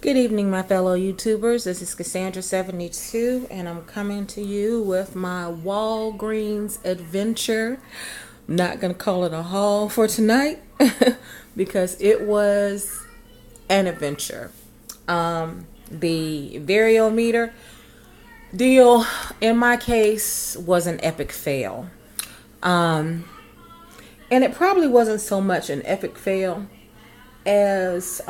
Good evening, my fellow YouTubers. This is Cassandra72, and I'm coming to you with my Walgreens adventure. I'm not going to call it a haul for tonight because it was an adventure. The variometer deal, in my case, was an epic fail. And it probably wasn't so much an epic fail as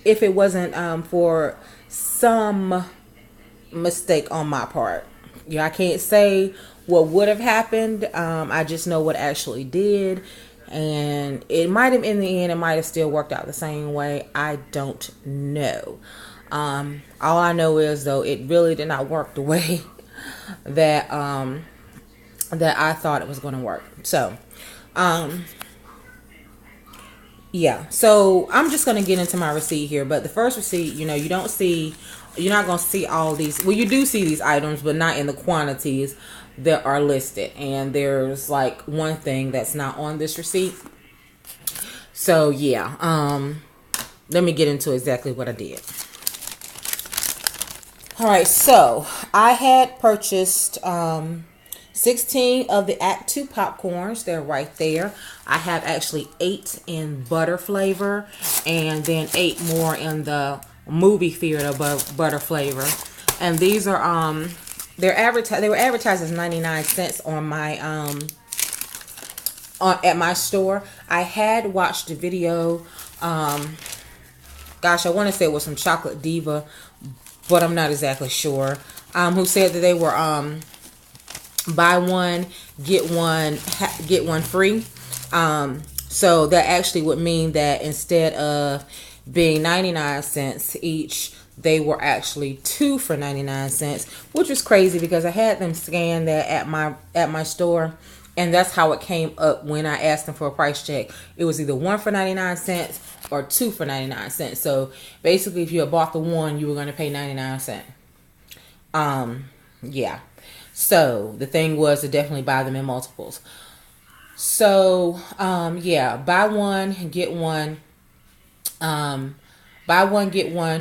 if it wasn't for some mistake on my part. Yeah, I can't say what would have happened. I just know what actually did, and it might have, in the end, it might have still worked out the same way. I don't know. All I know is, though, it really did not work the way that that I thought it was going to work. So, yeah, so I'm just going to get into my receipt here. But the first receipt, you're not going to see all these. Well, you do see these items, but not in the quantities that are listed. And there's like one thing that's not on this receipt. So yeah, let me get into exactly what I did. All right, so I had purchased 16 of the Act 2 popcorns. They're right there. I have actually 8 in butter flavor and then 8 more in the movie theater butter flavor. And these are they were advertised as 99 cents on my at my store. I had watched the video, gosh, I want to say it was some Chocolate Diva, but I'm not exactly sure. Who said that they were buy one get one free. So that actually would mean that instead of being 99 cents each, they were actually 2 for 99 cents, which was crazy because I had them scan that at my store, and that's how it came up when I asked them for a price check. It was either 1 for 99 cents or 2 for 99 cents. So basically, if you had bought the one, you were going to pay 99 cents. Yeah. So the thing was to definitely buy them in multiples. So yeah, buy one get one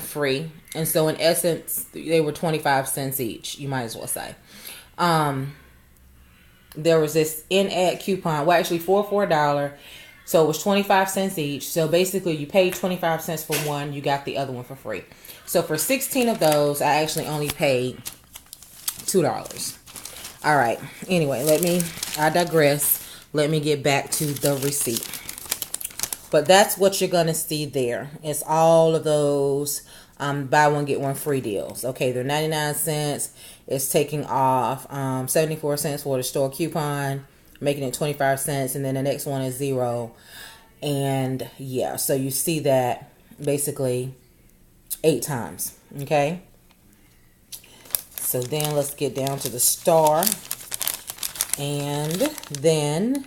free. And so in essence, they were 25 cents each, you might as well say. There was this in-ad coupon, well, actually for $4, so it was 25 cents each. So basically you paid 25 cents for one, you got the other one for free. So for 16 of those, I actually only paid $2. All right, anyway, I digress. Let me get back to the receipt. But that's what you're going to see there. It's all of those buy one, get one free deals. Okay, they're 99 cents. It's taking off 74 cents for the store coupon, making it 25 cents. And then the next one is 0. And yeah, so you see that basically 8 times. Okay. So then let's get down to the star. And then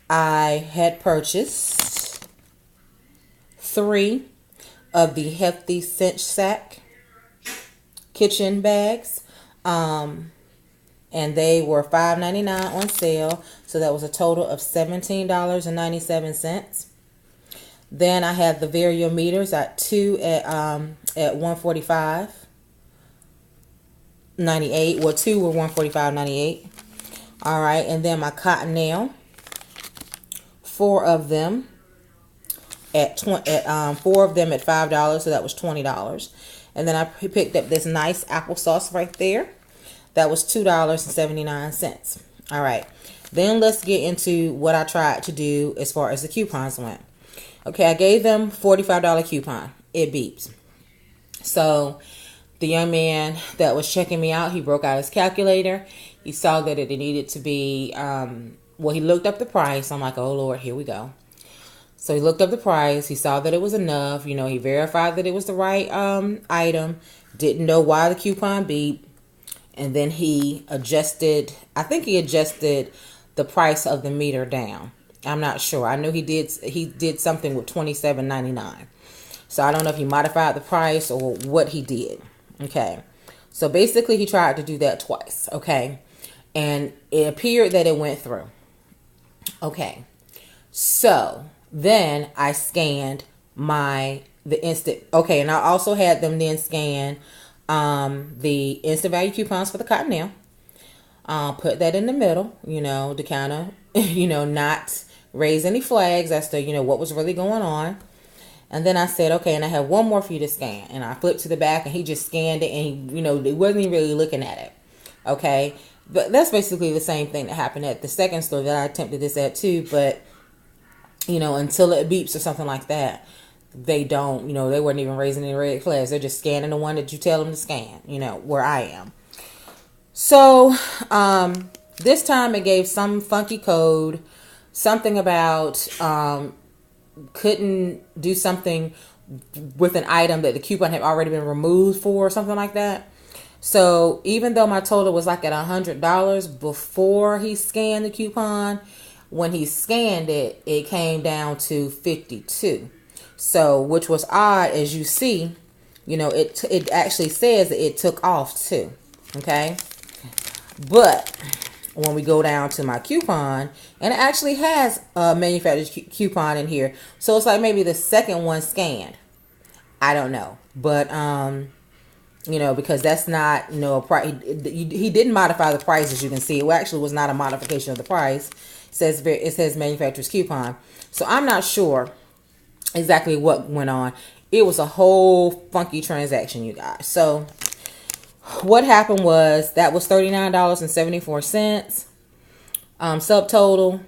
I had purchased 3 of the Hefty Cinch Sack kitchen bags. And they were $5.99 on sale. So that was a total of $17.97. Then I had the variometers at 2 at $145.98. Well, 2 were $145.98. All right, and then my cotton nail, 4 of them at 4 of them at $5, so that was $20. And then I picked up this nice applesauce right there. That was $2.79. All right, then let's get into what I tried to do as far as the coupons went. Okay, I gave them $45 coupon. It beeps. So the young man that was checking me out, he broke out his calculator. He saw that it needed to be, well, he looked up the price. I'm like, oh, Lord, here we go. So he looked up the price. He saw that it was enough. You know, he verified that it was the right item. Didn't know why the coupon beeped. And then he adjusted, I think he adjusted the price of the meter down. I'm not sure. I know he did something with $27.99. So I don't know if he modified the price or what he did. Okay. So basically he tried to do that twice. Okay. And it appeared that it went through. Okay. So then I scanned my the instant. Okay, and I also had them then scan the instant value coupons for the Cottonelle. Put that in the middle, to kind of, not raise any flags as to, what was really going on. And then I said, okay, and I have one more for you to scan. And I flipped to the back, and he just scanned it, and he, they wasn't even really looking at it. Okay, but that's basically the same thing that happened at the second store that I attempted this at too. But until it beeps or something like that, they don't, they weren't even raising any red flags. They're just scanning the one that you tell them to scan, where I am. So this time it gave some funky code, something about couldn't do something with an item that the coupon had already been removed for, or something like that. So even though my total was like at $100 before he scanned the coupon, when he scanned it, it came down to 52. So, which was odd, as you see, it actually says that it took off too. Okay. But when we go down to my coupon, and it actually has a manufacturer's coupon in here. So it's like maybe the second one scanned. I don't know. But, because that's not, a price. He didn't modify the price, as you can see. It actually was not a modification of the price. It says manufacturer's coupon. So I'm not sure exactly what went on. It was a whole funky transaction, you guys. So what happened was that was $39.74 subtotal,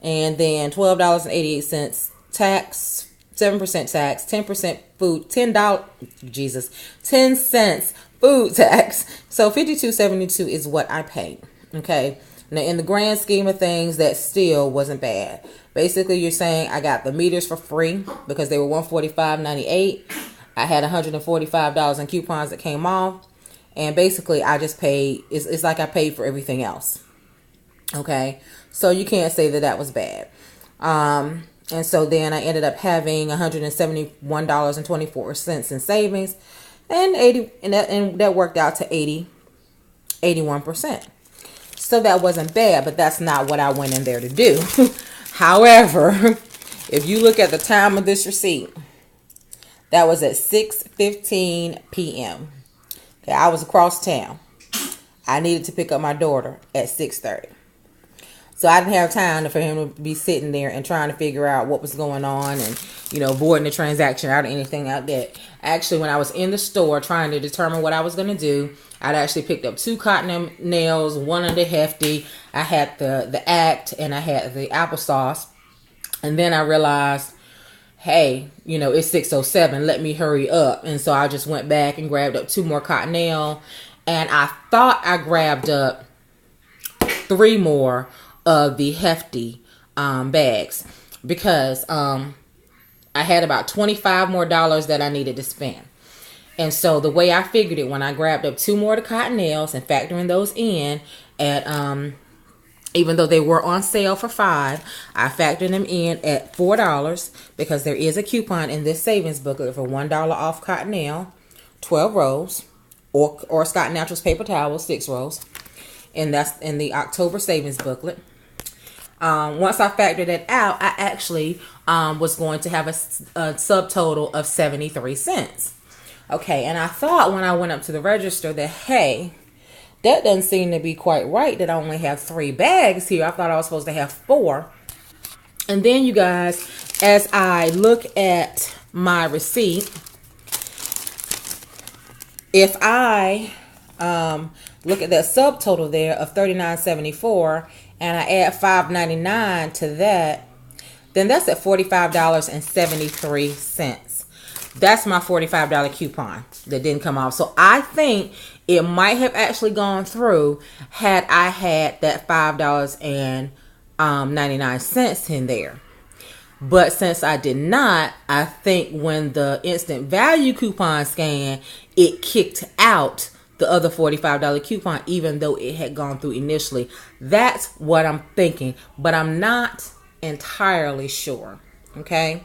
and then $12.88 tax, 7% tax, 10% food, $10 food tax. So $52.72 is what I paid. Okay. Now, in the grand scheme of things, that still wasn't bad. Basically, you're saying I got the meters for free because they were $145.98. I had $145 in coupons that came off. And basically, I just paid, it's like I paid for everything else. Okay? So you can't say that that was bad. And so then I ended up having $171.24 in savings. And that worked out to 81%. So that wasn't bad, but that's not what I went in there to do. However, if you look at the time of this receipt, that was at 6:15 p.m. Okay, I was across town. I needed to pick up my daughter at 6:30. So I didn't have time for him to be sitting there and trying to figure out what was going on and, voiding the transaction out or anything like that. Actually, when I was in the store trying to determine what I was going to do, I'd actually picked up 2 Cottonelles, one of the Hefty. I had the Act and I had the applesauce. And then I realized, hey, it's 6:07. Let me hurry up. And so I just went back and grabbed up 2 more Cottonelle. And I thought I grabbed up 3 more of the Hefty bags because I had about $25 more that I needed to spend. And so the way I figured it, when I grabbed up 2 more of the Cottonelles and factoring those in at even though they were on sale for $5, I factored them in at $4 because there is a coupon in this savings booklet for $1 off Cottonelle, 12 rolls, or Scott Naturals paper towels, 6 rolls. And that's in the October savings booklet. Once I factored it out, I actually was going to have a subtotal of 73 cents. Okay, and I thought when I went up to the register that, hey, that doesn't seem to be quite right that I only have 3 bags here. I thought I was supposed to have 4. And then, you guys, as I look at my receipt, if I look at that subtotal there of $39.74 and I add $5.99 to that, then that's at $45.73. That's my $45 coupon that didn't come off. So I think it might have actually gone through had I had that $5.99 in there. But since I did not, I think when the instant value coupon scanned, it kicked out the other $45 coupon, even though it had gone through initially. That's what I'm thinking, but I'm not entirely sure. Okay.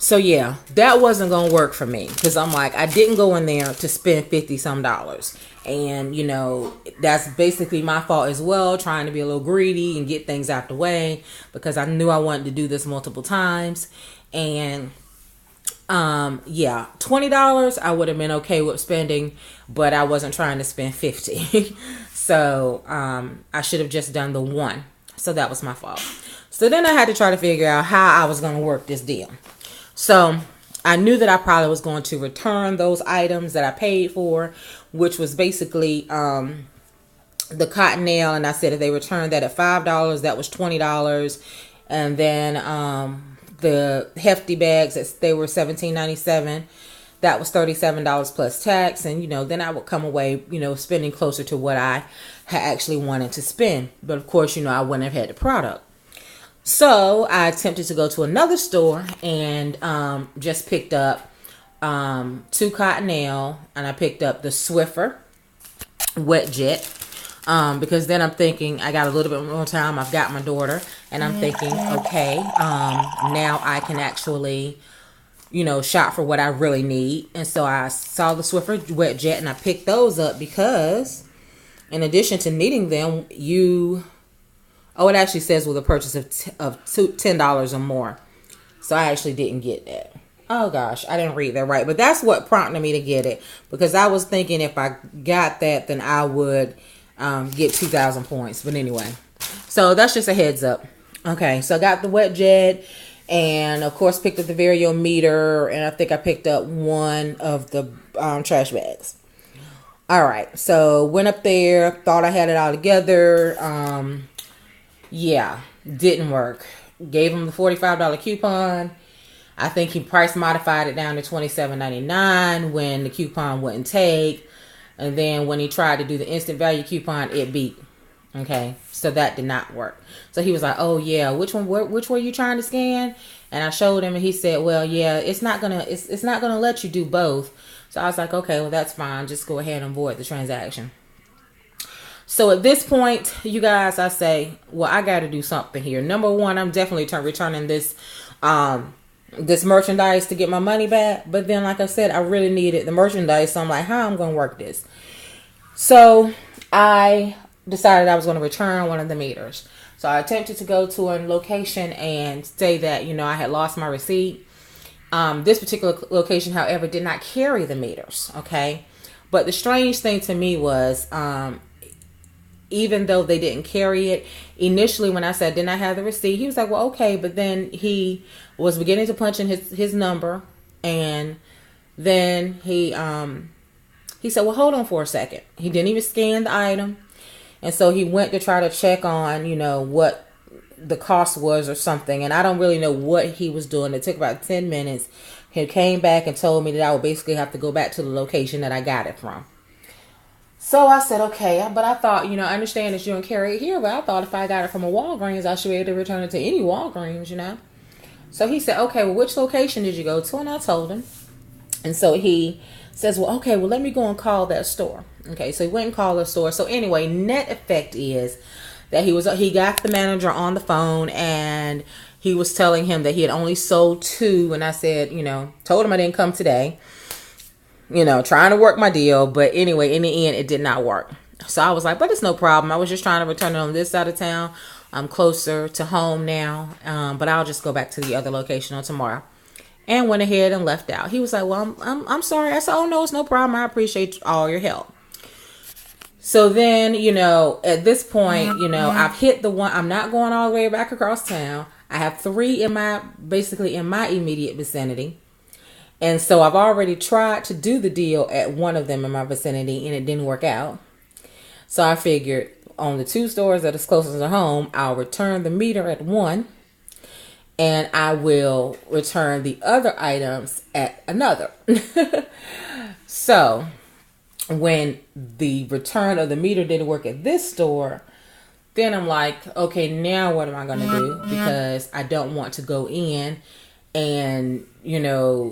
So yeah, that wasn't going to work for me because I'm like, I didn't go in there to spend $50-some. And, that's basically my fault as well, trying to be a little greedy and get things out the way because I knew I wanted to do this multiple times. And Yeah, $20 I would have been okay with spending, but I wasn't trying to spend 50. So I should have just done the one. So that was my fault. So then I had to try to figure out how I was going to work this deal. So I knew that I probably was going to return those items that I paid for, which was basically the cotton nail. And I said if they returned that at $5, that was $20. And then the hefty bags, they were $17.97. That was $37 plus tax. And, then I would come away, spending closer to what I had actually wanted to spend. But of course, I wouldn't have had the product. So I attempted to go to another store and just picked up 2 cotton nail, and I picked up the Swiffer Wet Jet. Because then I'm thinking I got a little bit more time. I've got my daughter, and I'm thinking, okay, now I can actually, shop for what I really need. And so I saw the Swiffer Wet Jet, and I picked those up because in addition to needing them, it actually says with a purchase of $10 or more. So I actually didn't get that. Oh gosh, I didn't read that right. But that's what prompted me to get it, because I was thinking if I got that, then I would get 2,000 points. But anyway, so that's just a heads up. Okay, so I got the Wet Jet, and of course picked up the Variometer, and I think I picked up one of the trash bags. All right, so went up there, thought I had it all together. Yeah, didn't work. Gave him the $45 coupon. I think he price modified it down to $27.99 when the coupon wouldn't take. And then when he tried to do the instant value coupon, it beat. Okay, so that did not work. So he was like, "Oh yeah, which were you trying to scan?" And I showed him, and he said, "Well, yeah, it's not gonna let you do both." So I was like, "Okay, well that's fine. Just go ahead and void the transaction." So at this point, you guys, I say, well, I got to do something here. Number one, I'm definitely returning this this merchandise to get my money back. But then, like I said, I really needed the merchandise. So I'm like, how am I going to work this? So I decided I was going to return one of the meters. So I attempted to go to a location and say that, I had lost my receipt. This particular location, however, did not carry the meters. Okay. But the strange thing to me was, even though they didn't carry it, initially when I said didn't I have the receipt, he was like, well, okay. But then he was beginning to punch in his number, and then he said, well, hold on for a second. He didn't even scan the item, and so he went to try to check on what the cost was or something, and I don't really know what he was doing. It took about 10 minutes. He came back and told me that I would basically have to go back to the location that I got it from. So I said, okay, but I thought, I understand that you don't carry it here, but I thought if I got it from a Walgreens, I should be able to return it to any Walgreens, So he said, okay, well, which location did you go to? And I told him. And so he says, well, okay, well, let me go and call that store. Okay, so he went and called the store. So anyway, net effect is that he got the manager on the phone, and he was telling him that he had only sold 2. And I said, told him I didn't come today. Trying to work my deal. But anyway, in the end, it did not work. So I was like, but it's no problem. I was just trying to return it on this side of town. I'm closer to home now. But I'll just go back to the other location on tomorrow. And went ahead and left out. He was like, well, I'm sorry. I said, oh, no, it's no problem. I appreciate all your help. So then, at this point, I've hit the one. I'm not going all the way back across town. I have 3 in my immediate vicinity. And so I've already tried to do the deal at one of them in my vicinity, and it didn't work out. So I figured on the 2 stores that is closest to home, I'll return the meter at one, and I will return the other items at another. So when the return of the meter didn't work at this store, then I'm like, okay, now what am I going to do? Because I don't want to go in and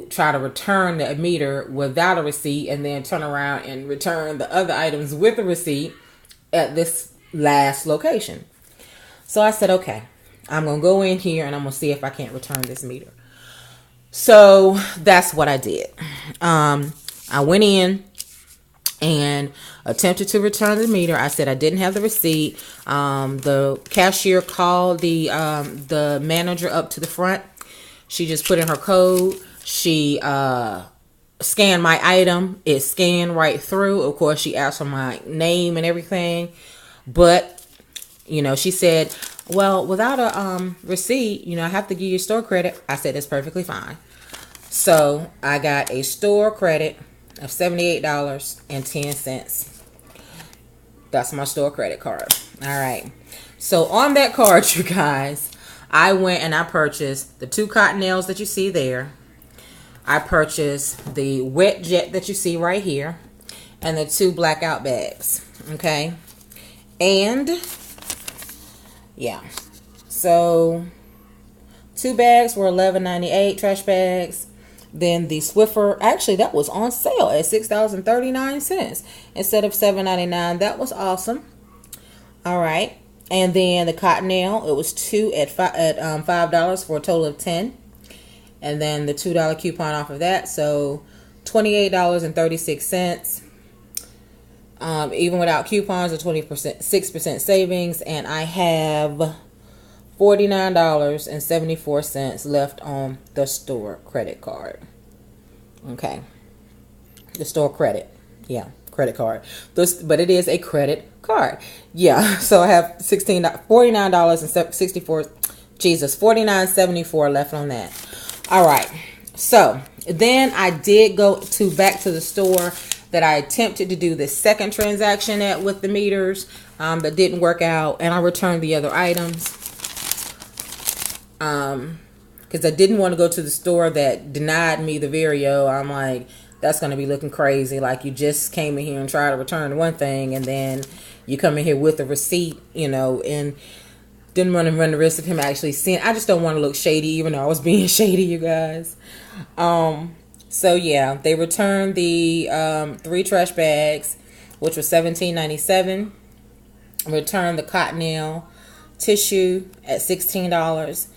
try to return the meter without a receipt and then turn around and return the other items with a receipt at this last location. So I said, okay, I'm going to go in here and I'm going to see if I can't return this meter. So that's what I did. I went in and attempted to return the meter. I said I didn't have the receipt. The cashier called the manager up to the front. She just put in her code. She scanned my item. It scanned right through. Of course, she asked for my name and everything. But, you know, she said, well, without a receipt, you know, I have to give you store credit. I said, that's perfectly fine. So I got a store credit of $78.10. That's my store credit card. All right. So on that card, you guys, I went and I purchased the 2 Cottonelles that you see there. I purchased the Wet Jet that you see right here. And the 2 Blackout bags. Okay. And, yeah. So, 2 bags were $11.98, trash bags. Then the Swiffer, actually that was on sale at $6.39 instead of $7.99. That was awesome. All right. And then the Cottonelle, it was 2 at $5 for a total of 10. And then the $2 coupon off of that, so $28.36. Even without coupons, a 6% savings, and I have $49.74 left on the store credit card. Okay, the store credit, yeah, credit card. But it is a credit card. Yeah, so I have $49.74 left on that. All right, so then I did go back to the store that I attempted to do the second transaction at with the meters that didn't work out, and I returned the other items because I didn't want to go to the store that denied me the Vario. I'm like, that's going to be looking crazy. Like, you just came in here and tried to return one thing, and then you come in here with a receipt, you know, and didn't want to run the risk of him actually seeing. I just don't want to look shady, even though I was being shady, you guys. So yeah, they returned the 3 trash bags, which was $17.97. Returned the Cottonelle tissue at $16.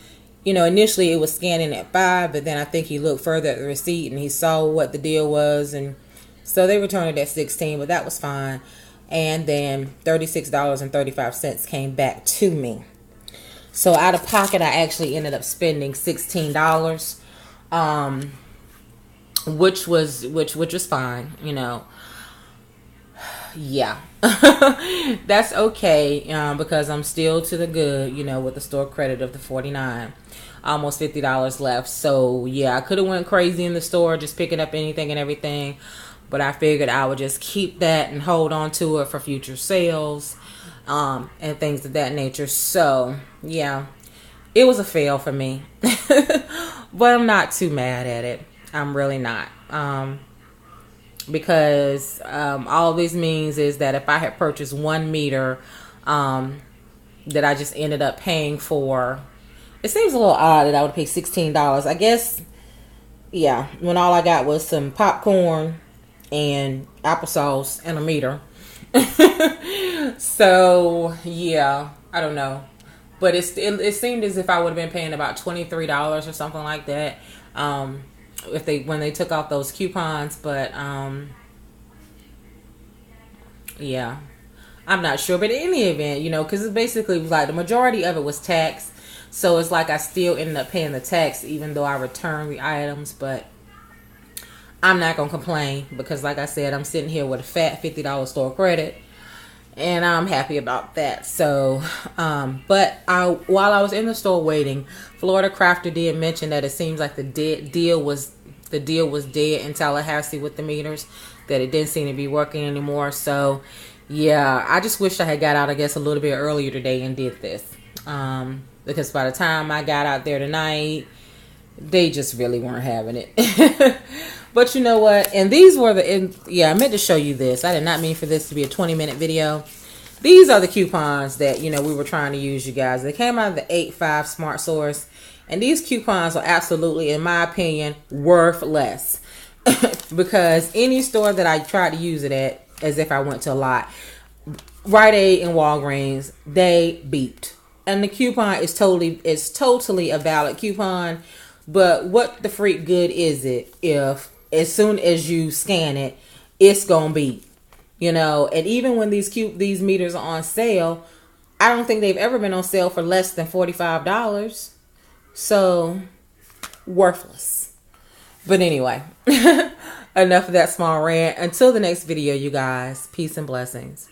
You know, initially it was scanning at $5, but then I think he looked further at the receipt and he saw what the deal was, and so they returned it at $16, but that was fine. And then $36.35 came back to me. So out of pocket, I actually ended up spending $16, which was fine, you know. Yeah, that's okay, because I'm still to the good, you know, with the store credit of the $49, almost $50 left. So yeah, I could have went crazy in the store just picking up anything and everything, but I figured I would just keep that and hold on to it for future sales, and things of that nature. So yeah, it was a fail for me, but I'm not too mad at it. I'm really not. Because all this means is that if I had purchased 1 meter that I just ended up paying for, it seems a little odd that I would pay $16. I guess, yeah, when all I got was some popcorn and applesauce and a meter. So yeah, I don't know, but it seemed as if I would have been paying about $23 or something like that. When they took off those coupons, but yeah, I'm not sure. But in any event, you know, because it basically was like the majority of it was tax, so it's like I still ended up paying the tax even though I returned the items. But I'm not gonna complain because, like I said, I'm sitting here with a fat $50 store credit, and I'm happy about that. So, but while I was in the store waiting, Florida Crafter did mention that it seems like the deal was dead in Tallahassee with the meters, that it didn't seem to be working anymore. So yeah, I just wish I had got out, I guess, a little bit earlier today and did this, because by the time I got out there tonight, they just really weren't having it. But you know what? And these were I meant to show you this. I did not mean for this to be a 20-minute video. These are the coupons that, you know, we were trying to use, you guys. They came out of the 8.5 Smart Source. And these coupons are absolutely, in my opinion, worth less. Because any store that I tried to use it at, as if I went to a lot, Rite Aid and Walgreens, they beeped. And the coupon is totally a valid coupon. But what the freak good is it if as soon as you scan it, it's gonna beep? You know, and even when these meters are on sale, I don't think they've ever been on sale for less than $45. So worthless. But anyway, enough of that small rant. Until the next video, you guys. Peace and blessings.